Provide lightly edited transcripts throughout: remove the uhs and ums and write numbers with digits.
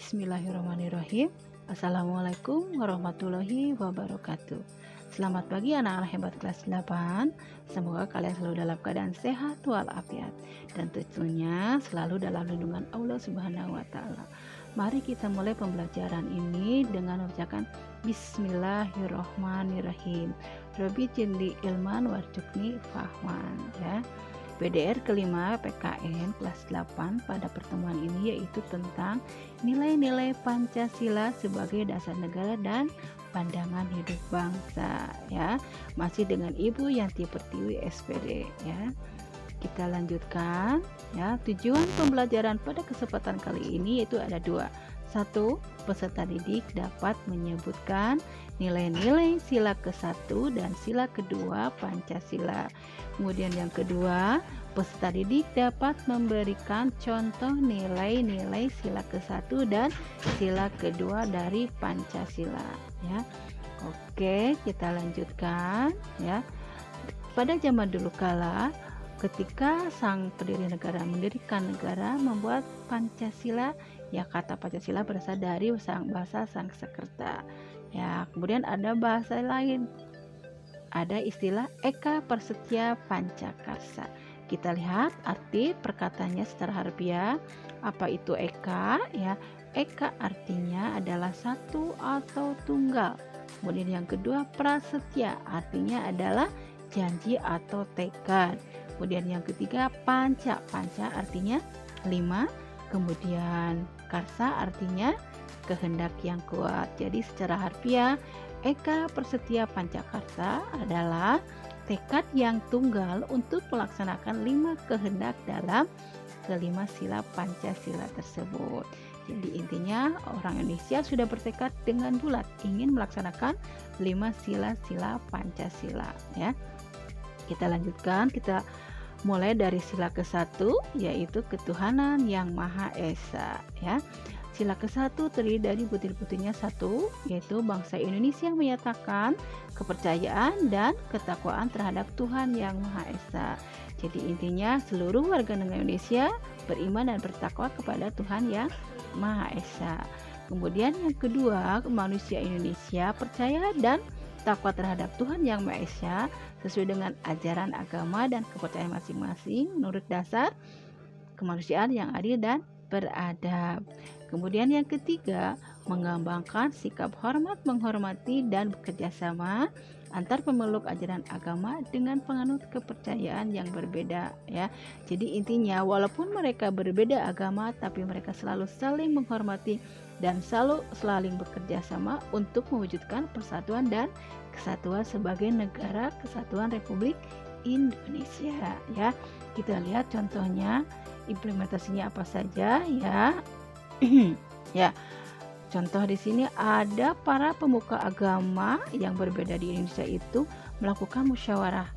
Bismillahirrahmanirrahim. Assalamualaikum warahmatullahi wabarakatuh. Selamat pagi anak-anak hebat kelas 8. Semoga kalian selalu dalam keadaan sehat walafiat dan tentunya selalu dalam lindungan Allah Subhanahu wa taala. Mari kita mulai pembelajaran ini dengan mengucapkan Bismillahirrahmanirrahim. Rabbi zidni ilman warzuqni fahman, ya. PDR kelima PKN kelas 8 pada pertemuan ini yaitu tentang nilai-nilai Pancasila sebagai dasar negara dan pandangan hidup bangsa, ya. Masih dengan Ibu Yanti Pertiwi SPD, ya. Kita lanjutkan, ya. Tujuan pembelajaran pada kesempatan kali ini yaitu ada dua. Satu, peserta didik dapat menyebutkan nilai-nilai sila ke-1 dan sila kedua Pancasila. Kemudian yang kedua, peserta didik dapat memberikan contoh nilai-nilai sila ke-1 dan sila kedua dari Pancasila, ya. Oke, kita lanjutkan, ya. Pada zaman dulu kala, ketika sang pendiri negara mendirikan negara, membuat Pancasila, ya, kata Pancasila berasal dari bahasa Sanskerta, ya. Kemudian ada bahasa lain, ada istilah Eka Prasetya Pancakarsa. Kita lihat arti perkataannya secara harfiah. Apa itu Eka? Ya, Eka artinya adalah satu atau tunggal. Kemudian yang kedua, prasetya artinya adalah janji atau tekad. Kemudian yang ketiga, panca. Panca artinya 5. Kemudian karsa artinya kehendak yang kuat. Jadi secara harfiah, Eka Prasetya Pancakarsa adalah tekad yang tunggal untuk melaksanakan 5 kehendak dalam kelima sila Pancasila tersebut. Jadi intinya orang Indonesia sudah bertekad dengan bulat ingin melaksanakan 5 sila-sila Pancasila, ya. Kita lanjutkan, kita mulai dari sila ke-1 yaitu ketuhanan yang Maha Esa, ya. Sila ke-1 terdiri dari butir-butirnya 1, yaitu bangsa Indonesia menyatakan kepercayaan dan ketakwaan terhadap Tuhan yang Maha Esa. Jadi intinya seluruh warga negara Indonesia beriman dan bertakwa kepada Tuhan yang Maha Esa. Kemudian yang kedua, manusia Indonesia percaya dan takwa terhadap Tuhan yang Maha Esa sesuai dengan ajaran agama dan kepercayaan masing-masing menurut dasar kemanusiaan yang adil dan beradab. Kemudian yang ketiga, mengembangkan sikap hormat, menghormati dan bekerja sama antar pemeluk ajaran agama dengan penganut kepercayaan yang berbeda, ya. Jadi intinya walaupun mereka berbeda agama tapi mereka selalu saling menghormati dan selalu bekerja sama untuk mewujudkan persatuan dan kesatuan sebagai negara kesatuan Republik Indonesia, ya. Kita lihat contohnya implementasinya apa saja, ya. Ya, contoh di sini ada para pemuka agama yang berbeda di Indonesia itu melakukan musyawarah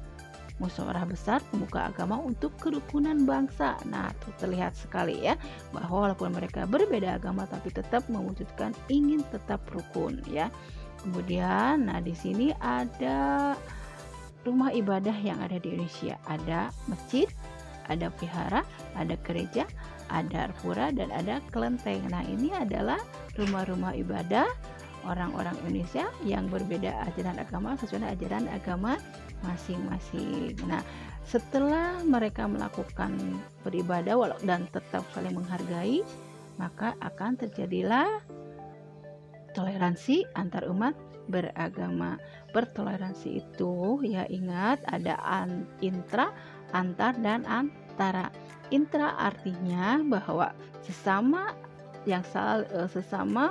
besar pemuka agama untuk kerukunan bangsa. Nah, itu terlihat sekali, ya, bahwa walaupun mereka berbeda agama tapi tetap mewujudkan ingin tetap rukun, ya. Kemudian, nah di sini ada rumah ibadah yang ada di Indonesia, ada masjid, ada vihara, ada gereja, ada pura, dan ada kelenteng. Nah, ini adalah rumah-rumah ibadah orang-orang Indonesia yang berbeda ajaran agama sesuai ajaran agama masing-masing. Nah, setelah mereka melakukan beribadah dan tetap saling menghargai, maka akan terjadilah toleransi antar umat beragama. Bertoleransi itu, ya, ingat ada intra, antar, dan antara. Intra artinya bahwa sesama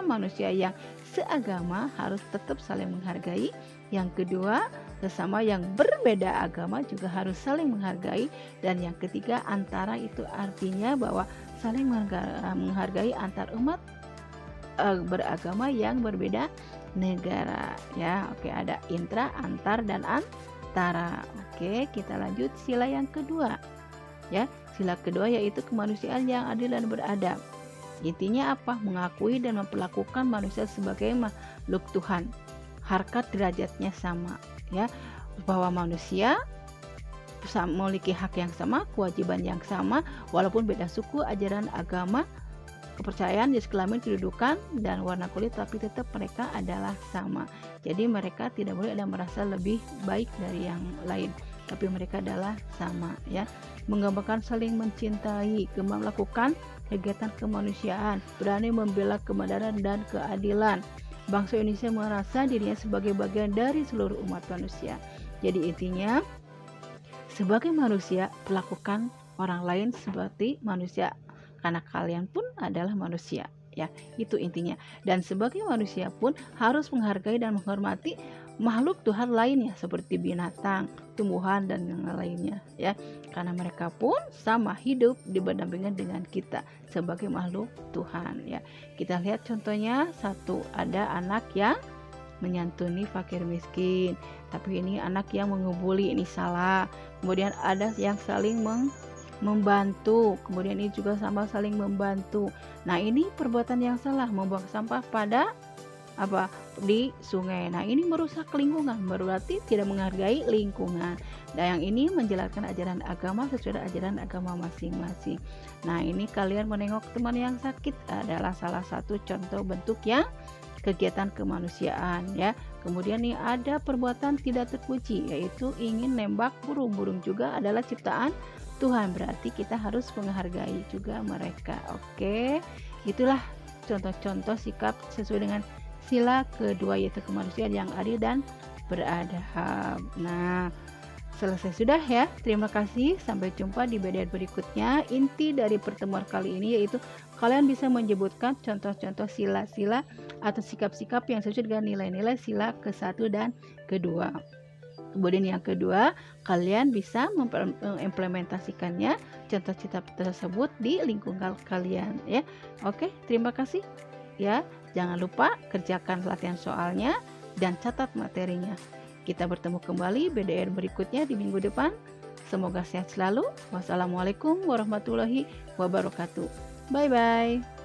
manusia yang seagama harus tetap saling menghargai. Yang kedua, sesama yang berbeda agama juga harus saling menghargai. Dan yang ketiga, antara itu artinya bahwa saling menghargai antar umat beragama yang berbeda negara, ya. Oke, ada intra, antar, dan antara. Oke, kita lanjut sila yang kedua, ya. Sila kedua yaitu kemanusiaan yang adil dan beradab. Intinya apa? Mengakui dan memperlakukan manusia sebagai makhluk Tuhan. Harkat derajatnya sama, ya. Bahwa manusia memiliki hak yang sama, kewajiban yang sama, walaupun beda suku, ajaran agama, kepercayaan, jenis kelamin, kedudukan, dan warna kulit, tapi tetap mereka adalah sama. Jadi mereka tidak boleh ada merasa lebih baik dari yang lain, tapi mereka adalah sama ya. Menggambarkan saling mencintai, gemar melakukan kegiatan kemanusiaan, berani membela kebenaran dan keadilan. Bangsa Indonesia merasa dirinya sebagai bagian dari seluruh umat manusia. Jadi intinya, sebagai manusia, perlakukan orang lain seperti manusia, karena kalian pun adalah manusia ya, itu intinya. Dan sebagai manusia pun harus menghargai dan menghormati makhluk Tuhan lainnya seperti binatang, tumbuhan, dan yang lainnya ya, karena mereka pun sama hidup berdampingan dengan kita sebagai makhluk Tuhan ya. Kita lihat contohnya, satu, ada anak yang menyantuni fakir miskin, tapi ini anak yang mengebuli, ini salah. Kemudian ada yang saling membantu, kemudian ini juga sama saling membantu. Nah, ini perbuatan yang salah, membuang sampah pada di sungai. Nah, ini merusak lingkungan, berarti tidak menghargai lingkungan. Dan yang ini menjelaskan ajaran agama sesuai ajaran agama masing-masing. Nah, ini kalian menengok teman yang sakit adalah salah satu contoh bentuk yang kegiatan kemanusiaan ya. Kemudian nih ada perbuatan tidak terpuji, yaitu ingin nembak burung. Burung juga adalah ciptaan Tuhan, berarti kita harus menghargai juga mereka. Oke, itulah contoh-contoh sikap sesuai dengan sila kedua, yaitu kemanusiaan yang adil dan beradab. Nah, selesai sudah ya. Terima kasih, sampai jumpa di video berikutnya. Inti dari pertemuan kali ini yaitu kalian bisa menyebutkan contoh-contoh sila-sila atau sikap-sikap yang sesuai dengan nilai-nilai sila ke-1 dan kedua. Kemudian yang kedua, kalian bisa mengimplementasikannya contoh-contoh tersebut di lingkungan kalian ya. Oke, terima kasih ya. Jangan lupa kerjakan latihan soalnya dan catat materinya. Kita bertemu kembali BDR berikutnya di minggu depan. Semoga sehat selalu. Wassalamualaikum warahmatullahi wabarakatuh. Bye bye.